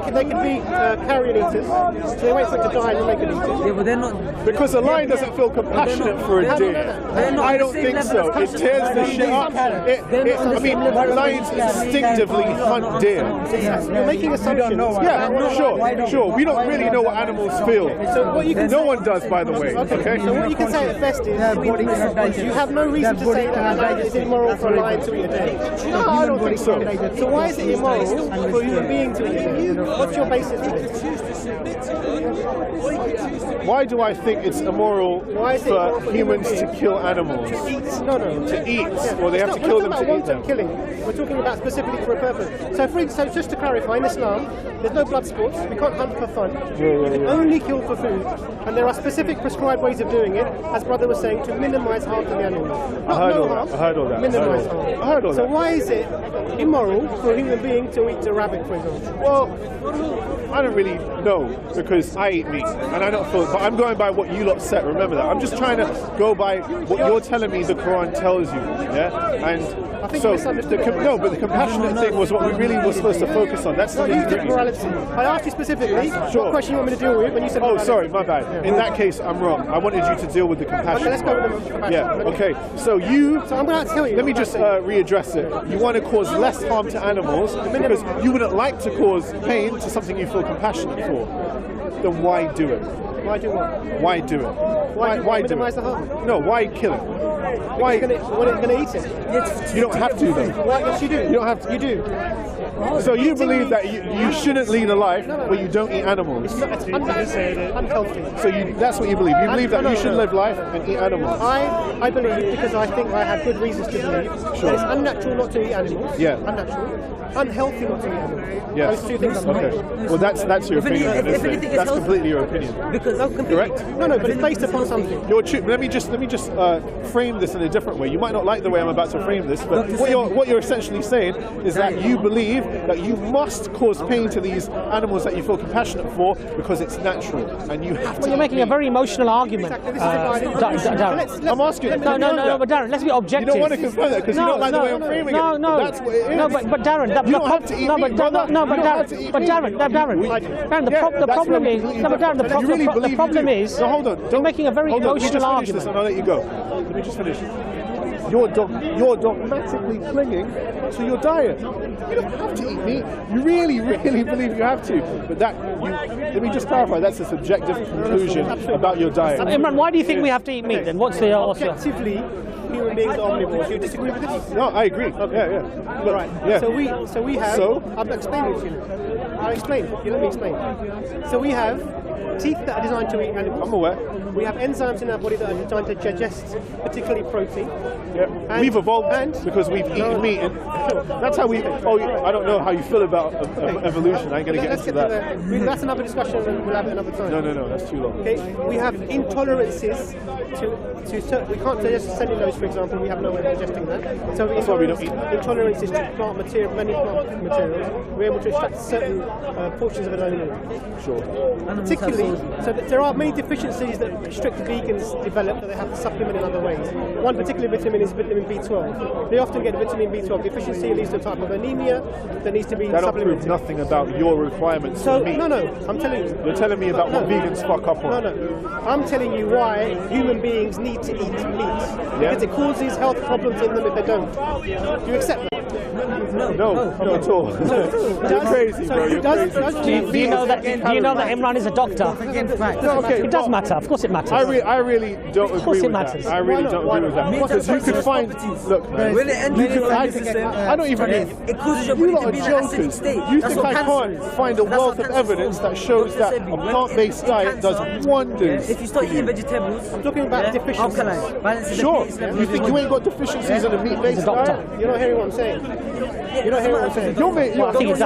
carrion eaters. So they wait for it to die and then they can eat it. Yeah, but they're not. Because a lion doesn't feel compassionate for a deer. They're not I on the don't same think level so. of It compassion. tears the shit up. Lions instinctively hunt deer. You're making assumptions. Yeah, sure. We don't really know what animals feel. So what you can No one does, by the way. Okay. So what you can say at best is you have no reason to say that it's immoral for a lion to eat a deer. No, I don't think so. So why is it immoral for a human being to eat a deer? What's your basis for this? Why do I think it's immoral Why is it immoral for humans to kill animals? No. To eat, or they have to kill them to eat them. Killing. We're talking about specifically for a purpose. So just to clarify, in Islam, there's no blood sports. We can't hunt for fun. We can only kill for food. And there are specific prescribed ways of doing it, as brother was saying, to minimize harm to the animal. I heard all that. Minimize harm. I heard all So that. why is it immoral for a human being to eat a rabbit, for example? Well, I don't really know because I eat meat and I don't feel. But I'm going by what you lot said. Remember that. I'm just trying to go by what you're telling me the Quran tells you. Yeah, and I think so you misunderstood. but the compassionate thing was what we really were supposed to focus on. That's the You did nitty-gritty. morality. I asked you specifically what question you want me to deal with when you said Oh, morality. sorry, my bad. In that case, I'm wrong. I wanted you to deal with the compassion. Okay, let's go with the compassion. Yeah, okay. So I'm going to tell you. let me just readdress it. You want to cause less harm to animals because you wouldn't like to cause pain to something you feel compassionate for. Then why do it? Why do what? Why do it? Why do minimize it? the harm? No, why kill it? Why are you going to eat it? You don't have to though. Well, yes, you do. You don't have to. You do. So you believe that you shouldn't lead a life where you don't eat animals. It's unhealthy. So that's what you believe. You believe that you should live life and eat animals. I believe, because I think I have good reasons to believe, that it's unnatural not to eat animals. Yeah. Unnatural. Unhealthy not to eat animals. Yes. Those two things are Okay. Well, that's your opinion. If isn't it? anything is That's healthy. completely your opinion. Because No, completely. Correct? No, but it's based upon something. Let me just frame frame this in a different way. You might not like the way I'm about to frame this, but what you're essentially saying is that you believe that you must cause pain to these animals that you feel compassionate for because it's natural, and you have to. You're making a very emotional argument. Darren. I'm asking. No, but Darren, let's be objective. You don't want to confirm that because you don't like the way I'm framing it. No, that's what it is. No, but Darren, you don't have to eat meat, brother. Darren, the problem is, the problem is, no, hold on. You're making a very emotional argument. This and I'll let you go. Let me just finish. You're dogmatically clinging to your diet. You don't have to eat meat. You really, really believe you have to. But let me just clarify, that's a subjective conclusion about your diet. Imran, why do you think we have to eat meat then? What's the answer? Objectively, human beings are omnivores. Do you disagree with this? No, I agree. Okay. Yeah. But, right. Yeah. So we have. I'm explaining it to you. I'll explain. Let me explain. So we have teeth that are designed to eat animals. I'm aware. We have enzymes in our body that are designed to digest, particularly protein. Yeah. We've evolved because we've eaten meat. And that's how we. I don't know how you feel about evolution. I ain't gonna get into that. That's another discussion, and we'll have it another time. No, that's too long. Okay. We have intolerances to we can't digest cellulose, for example. We have no way of digesting that. So that's why we don't eat that. Intolerances to plant material, many plant materials. We're able to extract certain portions of an animal. Sure. Particularly, so there are many deficiencies that strict vegans develop that they have to supplement in other ways. One particular vitamin is vitamin B12. They often get vitamin B12 deficiency, leads to a type of anemia that needs to be supplemented. That proves nothing about your requirements for meat. No, I'm telling you. You're telling me about what vegans fuck up on. No. I'm telling you why human beings need to eat meat. Because it causes health problems in them if they don't. Do you accept that? No, not at all. You're crazy, bro. You're crazy. Do you know that Imran is a doctor? No, okay. It does matter. Of course it matters. I really don't agree with matters. that. I really don't agree with that. Because you could find... Look, man. I don't even mean... It causes your body to be in an acidic state. You think I can't find a wealth of evidence that shows that a plant-based diet does wonders? If you start eating vegetables... I'm talking about deficiencies. Sure. You think you ain't got deficiencies in a meat-based diet? You're not hearing what I'm saying. You're not hearing what I'm saying. Your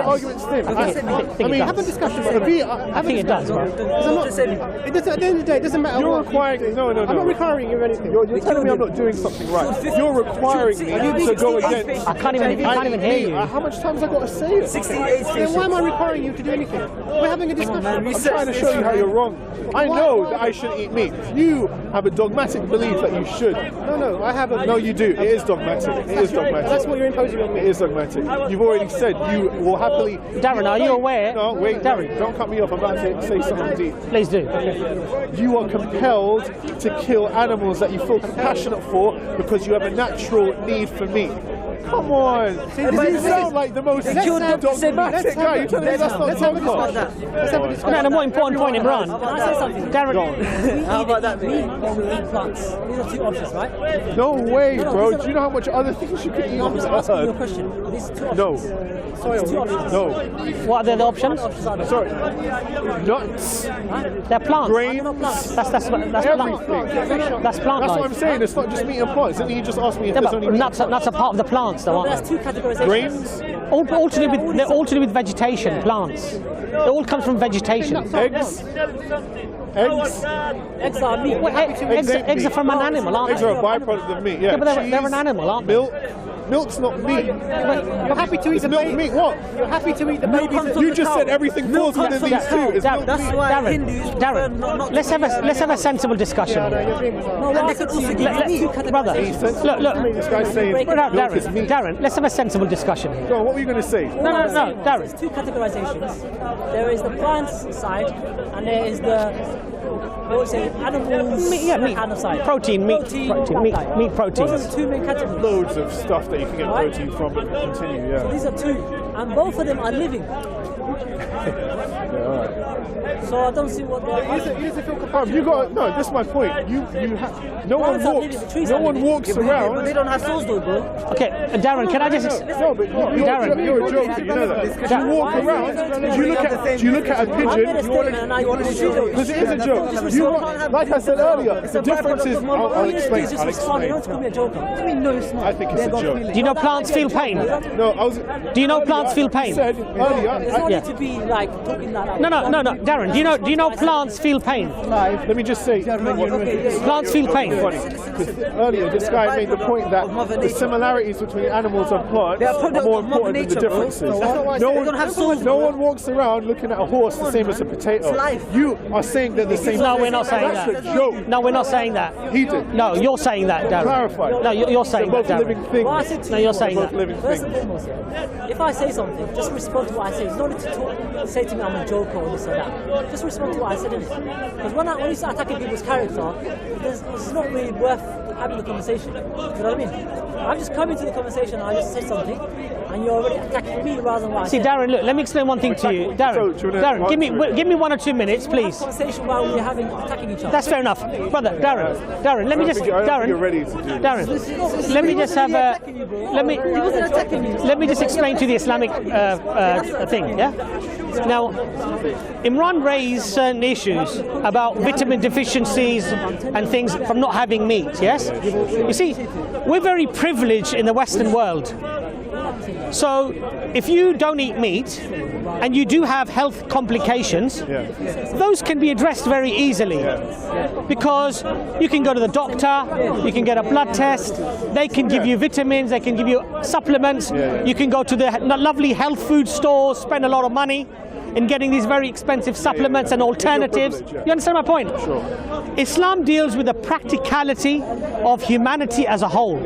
argument's thin. I mean, have a discussion. I think it does, bro. At the end of the day, it doesn't matter. You're requiring... No. I'm not requiring you anything. You're telling me I'm not doing something right. You're requiring me to go against... I can't even hear you. How much time have I got to say it? 68 Then why am I requiring you to do anything? We're having a discussion. I'm trying to show you how you're wrong. I know that I shouldn't eat meat. You have a dogmatic belief that you should. No, I have a... No, you do. It is dogmatic. It is dogmatic. That's what you're imposing on me. It is dogmatic. You've already said you will happily... Darren, are you aware? No, wait. Darren. Don't cut me off. I'm about to say something deep. Please do. You are compelled to kill animals that you feel compassionate for because you have a natural need for meat. Come on. You sound like the most dogmatic guy. You're telling me that's not dogma. No, the more important point, Imran. Darren. How about that, meat or we eat plants? These are two options, right? No way, bro. Do you know how much other things you could eat on I'm this just asking you a earth? question. These are two options. No. These two options. No. What are the options? Sorry. Nuts. They're plants. Grains. That's plant. That's plant That's life. what I'm saying. It's not just meat and plants. Didn't you just ask me if there's only meat? Nuts are part of the plants, though, aren't There's two categorizations. Grains? they're all to do with vegetation, plants. It all comes from vegetation. Eggs? Eggs? Eggs are meat. Well, eggs are from an animal, aren't Eggs they? are a byproduct of meat, yeah. Yeah, but they're an animal, aren't they? Milk? Milk's not meat. You're happy to eat the milk baby. meat, what? You're happy to eat the baby. You just said everything falls within these two. It's milk That's meat. why Hindus Darren, let's have a sensible discussion. You're being bizarre. No, And they could also give meat. Brother, look, This guy's saying milk is meat. Darren, let's have a sensible discussion. Go on, what were you going to say? No, There's Darren. two categorizations. There is the plant side, and there is the animals kind of side. Protein, meat, protein. Those are the two main categories. Loads of stuff that you can get protein from, but continue, yeah. These are two, and both of them are living. Yeah, all right. So I don't see what You got no. This is my point. You have no one walks But around. they don't have souls though, bro. Okay, Darren, can I just... No, but Darren. you're a joker. You know that. You walk around. You look at a pigeon. You want to shoot it because it is a joke. You want, like I said earlier, the difference is. I'll explain. I'll explain. I think it's a joke. Do you know plants feel pain? No, Do you know plants feel pain? I said earlier. need to be like talking like that. No, Darren. Do you know plants feel pain? Let me just say, Plants feel pain. because earlier this guy made the point that the similarities between animals and plants are more important than the differences. No one walks around looking at a horse the same as a potato. You are saying they're the same. No, we're not saying That's that. a joke. No, we're not saying that. He did. No, you're saying that, Darren. Clarify. No, you're saying They're that, both Darren. living things. Well, I said to No, you, you're saying Both that. living First and things. foremost, if I say something, just respond to what I say. You don't need to say to me I'm a joker or this or that. Just respond to what I said, innit? Because when you start attacking people's character, it's not really worth having the conversation. Do you know what I mean? I've just come into the conversation and I just said something, and you're already attacking me rather than what I See, said. Darren, look, let me explain one thing to you. Darren, give me 1 or 2 minutes, please. Conversation while we're attacking each other. That's fair enough, brother. Darren, let me just, I don't think you're Darren, ready to do this. Darren, let me just have a, let me just explain to you the Islamic thing. Yeah. Now, Imran raised certain issues about vitamin deficiencies and things from not having meat. Yes. You see, we're very privileged in the Western world. So, if you don't eat meat and you do have health complications, those can be addressed very easily. Because you can go to the doctor, you can get a blood test, they can give you vitamins, they can give you supplements, you can go to the lovely health food stores, spend a lot of money in getting these very expensive supplements and alternatives. You understand my point? Sure. Islam deals with the practicality of humanity as a whole.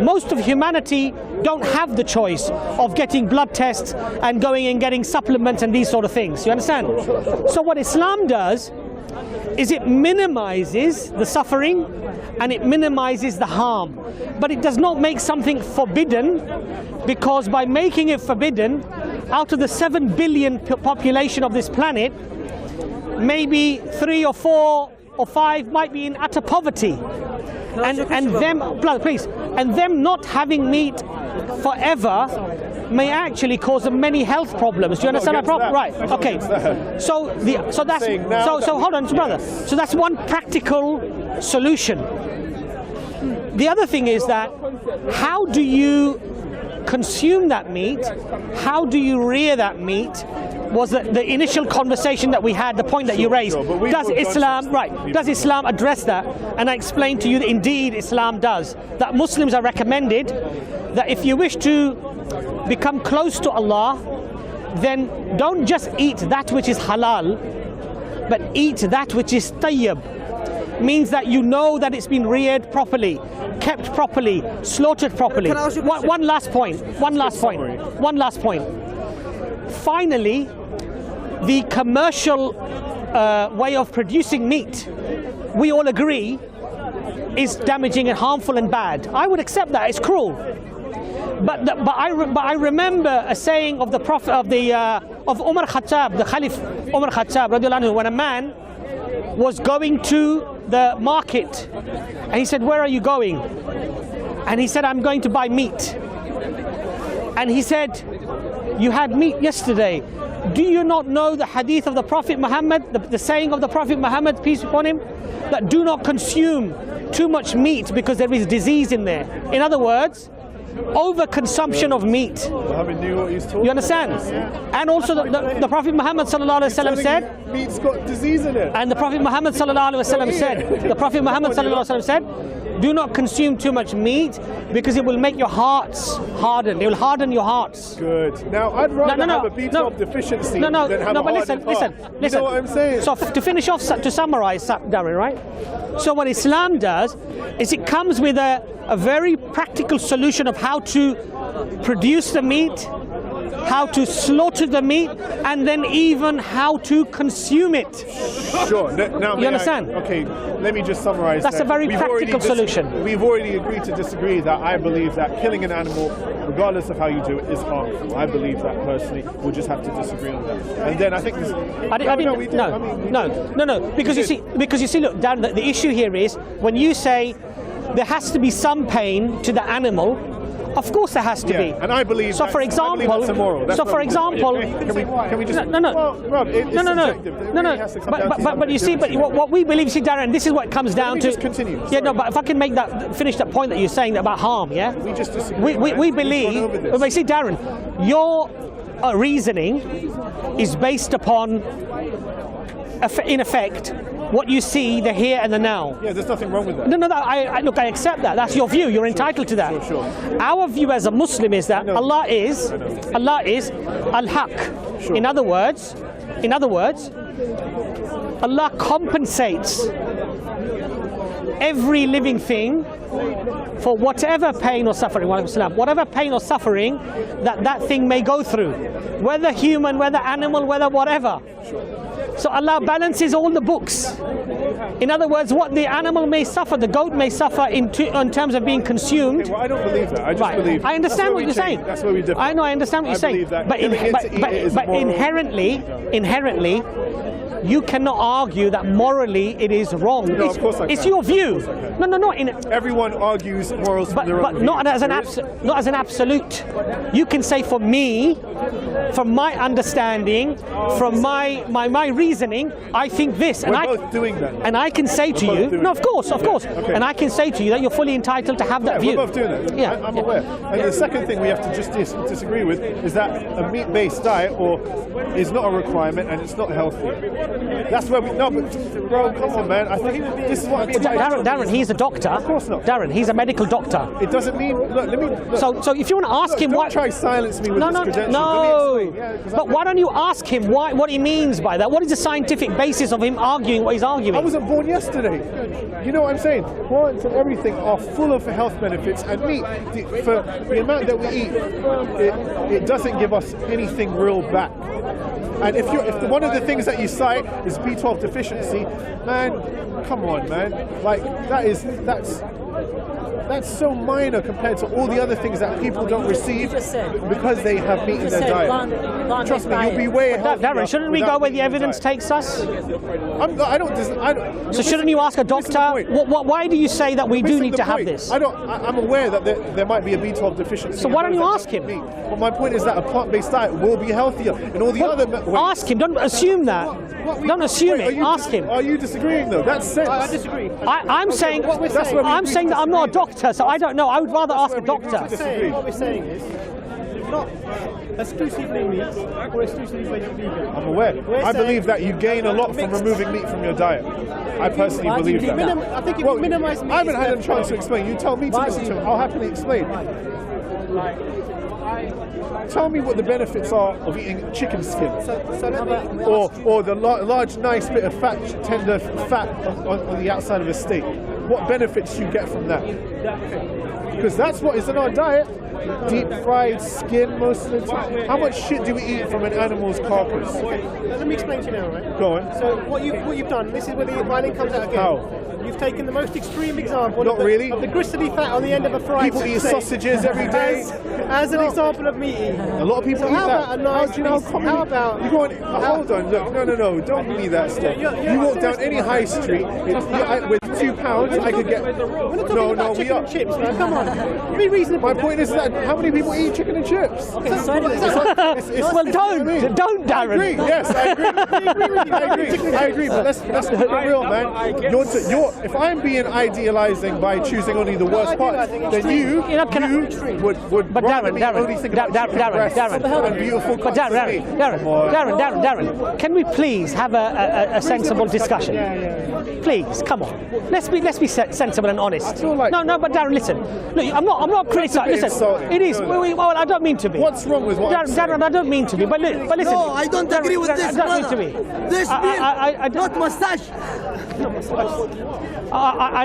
Most of humanity don't have the choice of getting blood tests and going and getting supplements and these sort of things. You understand? So what Islam does is it minimizes the suffering and it minimizes the harm. But it does not make something forbidden, because by making it forbidden, out of the 7 billion population of this planet, maybe 3 or 4 or 5 might be in utter poverty. And them not having meat forever may actually cause them many health problems. Do you understand my problem? Right. Okay. So hold on, brother. So that's one practical solution. The other thing is that how do you consume that meat? How do you rear that meat? Was the initial conversation that we had, the point that you raised. Does Islam address that? And I explained to you that indeed Islam does. That Muslims are recommended that if you wish to become close to Allah, then don't just eat that which is halal, but eat that which is tayyib. Means that you know that it's been reared properly, kept properly, slaughtered properly. One last point. Finally, the commercial way of producing meat, we all agree, is damaging and harmful and bad. I would accept that, it's cruel. But I remember a saying of the Prophet of Umar Khattab, the Caliph Umar Khattab, radiallahu anhu, when a man was going to the market and he said, "Where are you going?" And he said, "I'm going to buy meat." And he said, "You had meat yesterday. Do you not know the hadith of the Prophet Muhammad, the saying of the Prophet Muhammad, peace be upon him, that do not consume too much meat because there is disease in there?" In other words, overconsumption of meat. You understand? And also the Prophet Muhammad sallallahu alaihi wasallam said, meat's got disease in it. and the Prophet Muhammad sallallahu alaihi wasallam said, do not consume too much meat because it will make your hearts harden. It will harden your hearts. Good. Now I'd rather have a B12 deficiency than have a hardened heart. You know what I'm saying? So to finish off, to summarize, Darren, right? So what Islam does is it comes with a very practical solution of how to produce the meat, how to slaughter the meat, and then even how to consume it. Sure. Now, you understand? Okay, let me just summarize. That's a very practical solution. We've already agreed to disagree that I believe that killing an animal, regardless of how you do it, is harmful. I believe that personally. We'll just have to disagree on that. And then I think this. No. Because you see, look, Dan, the issue here is when you say there has to be some pain to the animal. Of course there has to be. And I believe so. For example, can we just? No. Rob, it's subjective. But you see, what we believe, see, Darren, this is what it comes down to. Just continue. Yeah, no, but if I can finish that point that you're saying about harm, yeah. We just disagree. We believe. But see, Darren, reasoning is based upon, in effect, what you see, the here and the now. Yeah, there's nothing wrong with that. No, look, I accept that. That's your view. You're entitled to that. Sure. Our view as a Muslim is that Allah is Al-Haq. Sure. In other words, Allah compensates every living thing for whatever pain or suffering, whatever pain or suffering that thing may go through, whether human, whether animal, whether whatever. So Allah balances all the books. In other words, what the animal may suffer, the goat may suffer in terms of being consumed. Okay, well, I don't believe that. I just believe. I understand what you're saying. That's where we differ. I know, I understand what you're saying. But inherently, you cannot argue that morally it is wrong. No, of course I it's can. your view. No. Everyone argues morals from their own But not as an absolute. You can say, for me, from my understanding, from my reasoning, I think this. We're both doing that. And I can say to you, no, of course. Okay. And I can say to you that you're fully entitled to have that view. We're both doing that. Yeah, I'm aware. And the second thing we have to just disagree with is that a meat-based diet is not a requirement and it's not healthy. That's where but bro, come on, man. I think this is what I mean. Darren, he's a doctor. Of course not. Darren, he's a medical doctor. It doesn't mean. Look. So if you want to ask him don't try to silence me with this credential. No. Yeah, but why don't you ask him what he means by that? What is the scientific basis of him arguing what he's arguing? I wasn't born yesterday. You know what I'm saying? Plants and everything are full of health benefits, and meat, for the amount that we eat, it doesn't give us anything real back. And if one of the things that you cite is B12 deficiency, man, come on, man. Like that's so minor compared to all the other things that people don't receive because they have meat in their diet. Trust me, you'll be way healthier. Darren, shouldn't we go where the evidence takes us? I don't. So shouldn't you ask a doctor? Why do you say that we do need to have this? I'm aware that there might be a B12 deficiency. So why don't you ask him? But my point is that a plant-based diet will be healthier in all the other ways. Ask him. Don't assume that. Don't assume it. Ask him. Are you disagreeing though? That's sense. I disagree. I'm saying that I'm not a doctor, so I don't know. I would rather ask a doctor. What we're saying is not exclusively meat or exclusively vegan. I'm aware. I believe that you gain a lot from removing meat from your diet. I personally believe that. I think if you minimize meat, I haven't had a chance to explain. You tell me to listen to it. I'll happily explain. Tell me what the benefits are of eating chicken skin, or the large, nice bit of fat, tender fat on the outside of a steak. What benefits you get from that? Because that's what is in our diet. Deep fried skin most of the time. How much shit do we eat from an animal's carcass? Let me explain to you now, right? Go on. So what you've done, this is where the violin comes out again. How? You've taken the most extreme example Not really. of the gristly fat on the end of a fried People eat sausages every day. As an example of meat eating. A lot of people eat that. How about you go on? Hold on, look, no, don't give me that stuff. You walk down any high street with £2, I could get. No, we are. Chips, man. Come on, be reasonable. My point is that how many people eat chicken and chips? Well, don't, Darren. I agree. Yes, I agree. But let's keep it real, man. If I'm being idealizing by choosing only the worst part, then you would But Darren, can we please have a sensible discussion? Please, come on. Let's be sensible and honest. No, but Darren, listen. Look, I'm not criticizing. Listen, it is. Well, I don't mean to be. What's wrong with what I'm saying? Darren, I don't mean to be. But listen. No, I don't agree with this, I don't mean to be. This beard, not mustache. I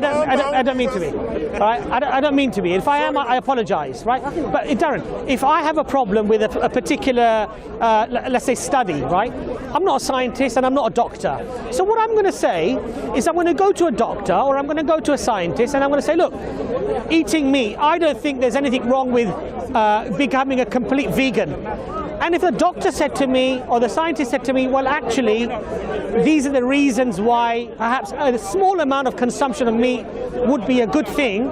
don't mean to be. Right? I don't mean to be. If I am, I apologise. Right? But Darren, if I have a problem with a particular, let's say, study, right? I'm not a scientist and I'm not a doctor. So what I'm going to say is I'm going to go to a doctor or I'm going to go to a scientist and I'm going to say, look, eating meat, I don't think there's anything wrong with becoming a complete vegan. And if the doctor said to me, or the scientist said to me, well, actually, these are the reasons why perhaps a small amount of consumption of meat would be a good thing,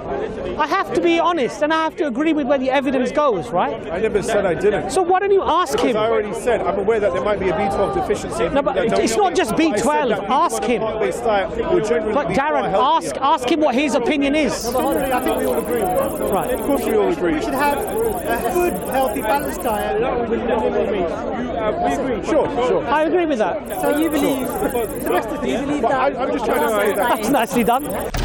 I have to be honest and I have to agree with where the evidence goes, right? I never said I didn't. So why don't you ask him? I already said, I'm aware that there might be a B12 deficiency. No, but it's not just B12. Ask him. But Darren, ask him what his opinion is. Generally, I think we all agree. Right. Of course we all agree. We should have a good, healthy, balanced diet with animal meat. We agree. Sure. I agree with that. So you believe, The rest of do you believe But that? I'm just trying to say that. That's nicely done.